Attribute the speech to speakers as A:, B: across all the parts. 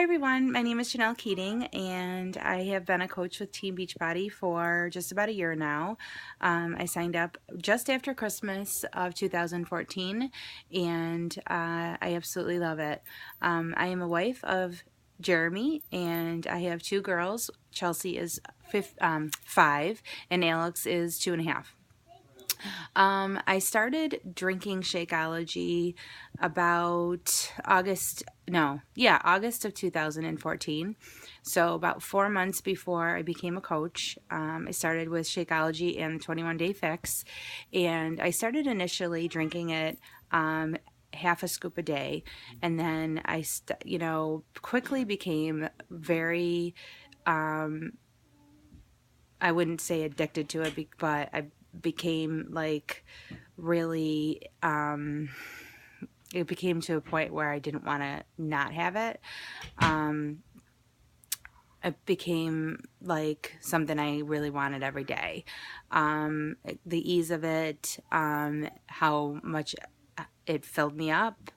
A: everyone, my name is Janelle Keating, and I have been a coach with Team Beachbody for just about a year now. I signed up just after Christmas of 2014, and I absolutely love it. I am a wife of Jeremy, and I have two girls. Chelsea is 5, and Alex is 2.5. I started drinking Shakeology about August of 2014. So about 4 months before I became a coach, I started with Shakeology and the 21 Day Fix. And I started initially drinking it half a scoop a day. And then I quickly became very, I wouldn't say addicted to it, but I became like really, it became to a point where I didn't want to not have it. It became like something I really wanted every day. The ease of it, how much it filled me up,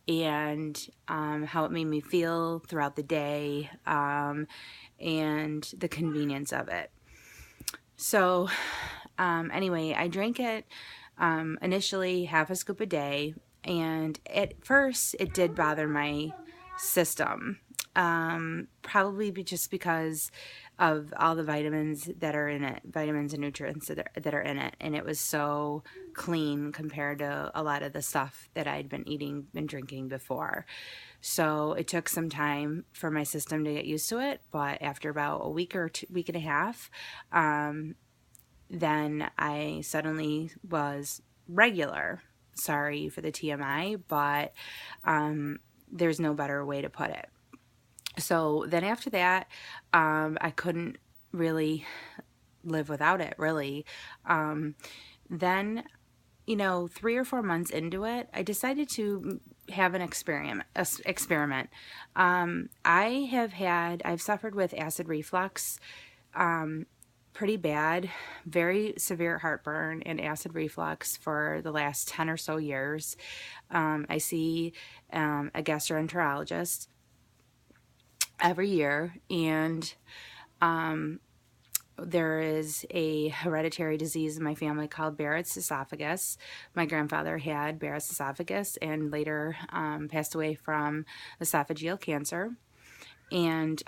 A: and how it made me feel throughout the day, and the convenience of it. So anyway, I drank it initially half a scoop a day, and at first it did bother my system, probably just because of all the vitamins that are in it, vitamins and nutrients that are in it, and it was so clean compared to a lot of the stuff that I'd been eating and drinking before. So it took some time for my system to get used to it, but after about a week or week and a half, then I suddenly was regular. Sorry for the TMI, but there's no better way to put it. So then after that, I couldn't really live without it, really. Then, 3 or 4 months into it, I decided to have an experiment. I've suffered with acid reflux, pretty bad, very severe heartburn and acid reflux for the last 10 or so years. I see a gastroenterologist every year, and there is a hereditary disease in my family called Barrett's esophagus. My grandfather had Barrett's esophagus and later passed away from esophageal cancer. And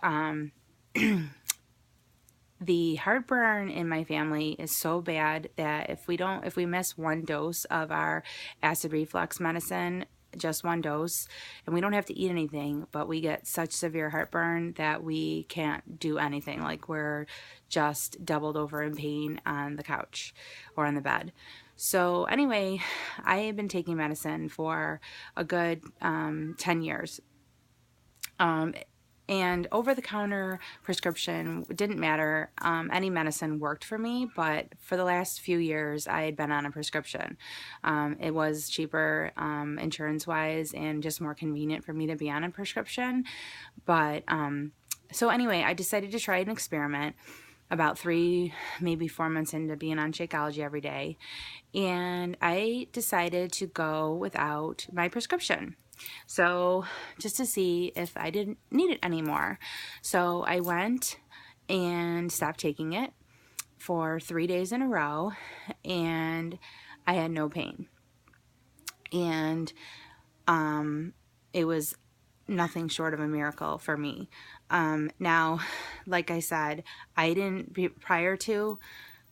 A: the heartburn in my family is so bad that if we miss one dose of our acid reflux medicine, just one dose, and we don't have to eat anything, but we get such severe heartburn that we can't do anything. Like, we're just doubled over in pain on the couch or on the bed. So anyway, I have been taking medicine for a good 10 years. And over-the-counter prescription didn't matter. Any medicine worked for me, but for the last few years, I had been on a prescription. It was cheaper insurance-wise and just more convenient for me to be on a prescription. But so anyway, I decided to try an experiment about 3, maybe 4 months into being on Shakeology every day. And I decided to go without my prescription. So just to see if I didn't need it anymore. So I went and stopped taking it for 3 days in a row, and I had no pain. And it was nothing short of a miracle for me. Now, like I said, prior to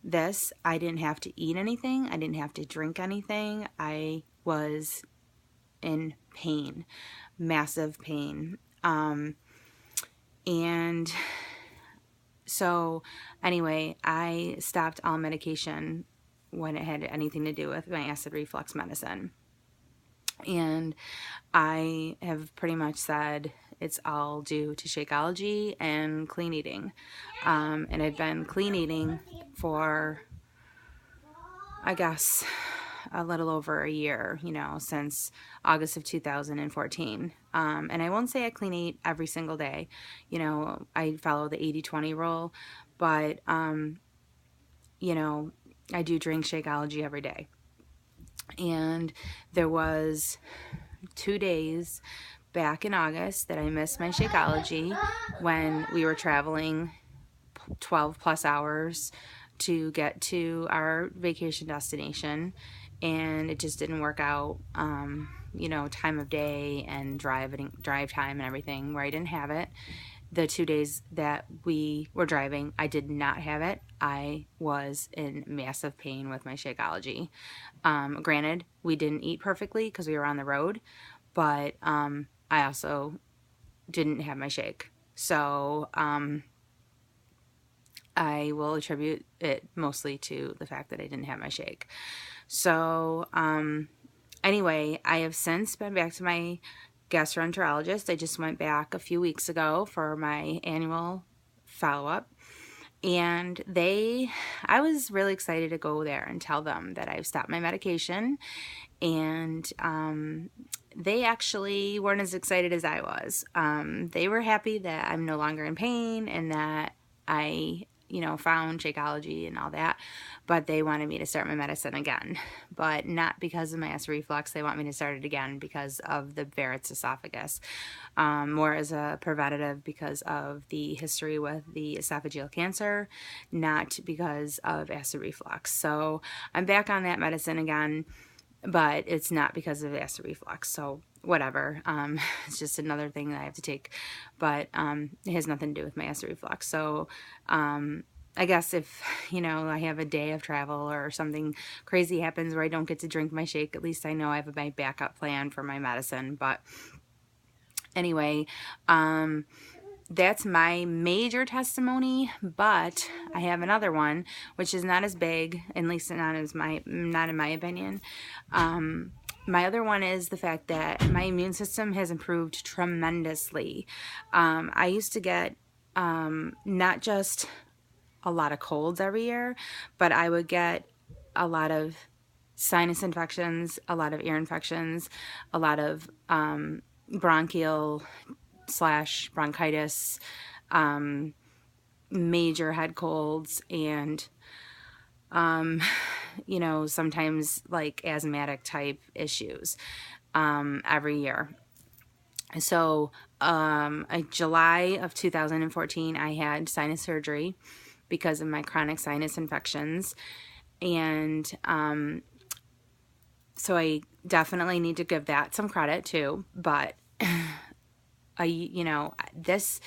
A: this, I didn't have to eat anything. I didn't have to drink anything. I was in pain, massive pain. And so anyway, I stopped all medication when it had anything to do with my acid reflux medicine. And I have pretty much said it's all due to Shakeology and clean eating. And I've been clean eating for, I guess, a little over a year, since August of 2014. And I won't say I clean eat every single day. I follow the 80-20 rule, but, I do drink Shakeology every day. And there was 2 days back in August that I missed my Shakeology when we were traveling 12 plus hours to get to our vacation destination, and it just didn't work out. Time of day and drive time and everything, where I didn't have it. The 2 days that we were driving, I did not have it. I was in massive pain with my Shakeology. Granted, we didn't eat perfectly because we were on the road, but I also didn't have my shake. So I will attribute it mostly to the fact that I didn't have my shake. So anyway, I have since been back to my gastroenterologist. I just went back a few weeks ago for my annual follow-up. And I was really excited to go there and tell them that I've stopped my medication. And they actually weren't as excited as I was. They were happy that I'm no longer in pain and that I found Shakeology and all that, but they wanted me to start my medicine again, but not because of my acid reflux. They want me to start it again because of the Barrett's esophagus, more as a preventative because of the history with the esophageal cancer, not because of acid reflux. So I'm back on that medicine again, but it's not because of acid reflux. So whatever. It's just another thing that I have to take, but it has nothing to do with my acid reflux. So I guess if I have a day of travel or something crazy happens where I don't get to drink my shake, at least I know I have my backup plan for my medicine. But anyway, that's my major testimony, but I have another one which is not as big, at least not in my opinion. My other one is the fact that my immune system has improved tremendously. I used to get not just a lot of colds every year, but I would get a lot of sinus infections, a lot of ear infections, a lot of bronchial / bronchitis, major head colds, and sometimes like asthmatic type issues every year. So in July of 2014, I had sinus surgery because of my chronic sinus infections, and so I definitely need to give that some credit too. But this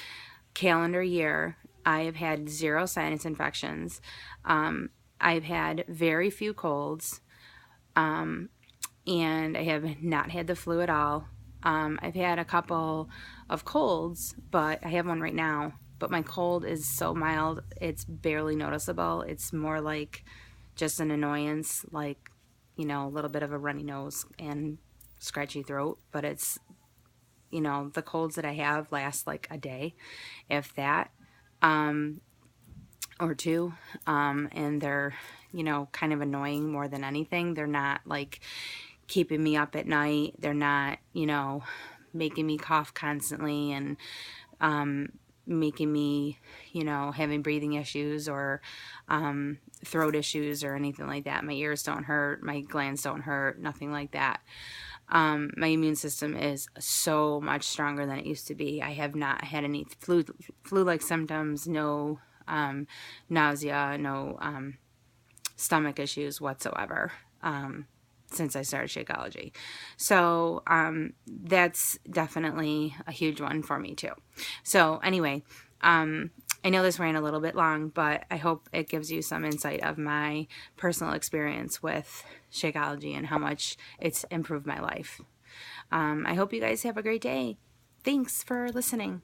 A: calendar year, I have had 0 sinus infections. I've had very few colds, and I have not had the flu at all. I've had a couple of colds, but I have one right now. But my cold is so mild, it's barely noticeable. It's more like just an annoyance, like, a little bit of a runny nose and scratchy throat. But it's, the colds that I have last like a day, if that, or two. And they're, kind of annoying more than anything. They're not like keeping me up at night. They're not, making me cough constantly and making me, having breathing issues or throat issues or anything like that. My ears don't hurt. My glands don't hurt. Nothing like that. My immune system is so much stronger than it used to be. I have not had any flu-like symptoms, no nausea, no stomach issues whatsoever since I started Shakeology. So that's definitely a huge one for me too. So anyway, I know this ran a little bit long, but I hope it gives you some insight of my personal experience with Shakeology and how much it's improved my life. I hope you guys have a great day. Thanks for listening.